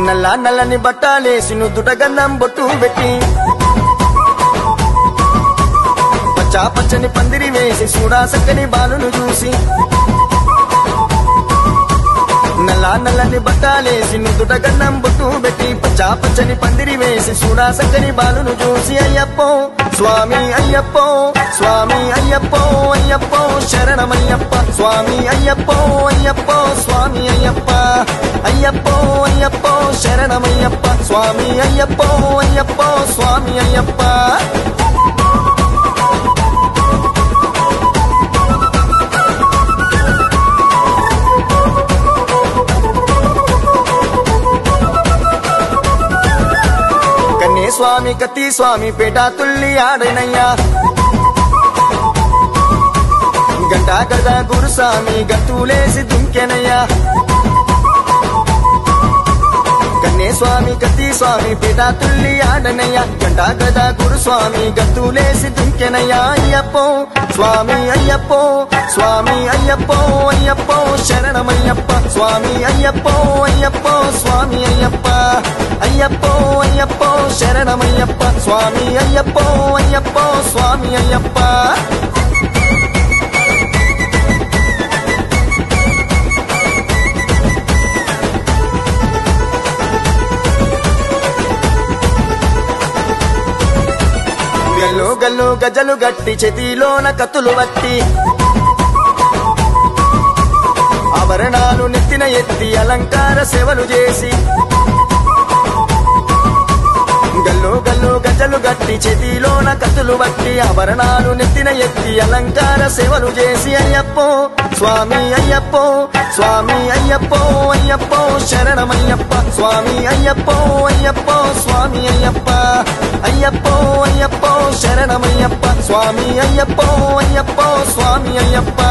నల్ల నల్లని బట్టాలేసి నుదుట గంధం బొట్టు పెట్టి పచ్చా పచ్చని పందిరి వేసి చూడా సక్కని బాలును చూసి నల్ల నల్లని బట్టాలేసి నుదుట గంధం బొట్టు పెట్టి పచ్చా పచ్చని పందిరి వేసి చూడా సక్కని బాలును చూసి అయ్యప్పో స్వామి అయ్యప్పో స్వామి అయ్యప్పో అయ్యప్పో శరణమయ్యప్ప స్వామి అయ్యప్పో అయ్యప్పో స్వామి అయ్యప్ప అయ్యప్పో అయ్యప్పో శరణమయ్యప్ప స్వామి అయ్యప్పో అయ్యప్పో స్వామి అయ్యప్ప స్వామి కత్తి స్వామి పేట తుల్లి ఆడనయ్యా గంటా గదా గురుస్వామి గంతులేసి దుంకెనయ్యా కన్నే స్వామి కత్తి స్వామి పేట తుల్లి ఆడనయ్యా గంటా గదా గురుస్వామి గంతులేసి దుంకెనయ్యా అయ్యప్పో స్వామి అయ్యప్పో స్వామి అయ్యప్పో అయ్యప్పో శరణమయ్యప్ప స్వామి అయ్యప్పో అయ్యప్పో స్వామి అయ్యప్ప అయ్యప్పో అయ్యప్పో శరణమయ్యప్ప స్వామి అయ్యప్పో అయ్యప్పో స్వామి అయ్యప్ప గల్లు గల్లు గజలు గట్టి చేతిలోన కత్తులు వట్టి ఆభరణాలు నెత్తిన ఎత్తి అలంకార సేవలు చేసి గల్లు గల్లు గజలు గట్టి చేతిలోన కత్తులు బట్టి ఆభరణాలు నెత్తిన ఎత్తి అలంకార సేవలు చేసి అయ్యప్పో స్వామి అయ్యప్పో స్వామి అయ్యప్పో అయ్యప్పో శరణమయ్యప్ప స్వామి అయ్యప్పో అయ్యప్పో స్వామి అయ్యప్ప అయ్యప్పో అయ్యప్పో శరణమయ్యప్ప స్వామి అయ్యప్పో అయ్యప్పో స్వామి అయ్యప్ప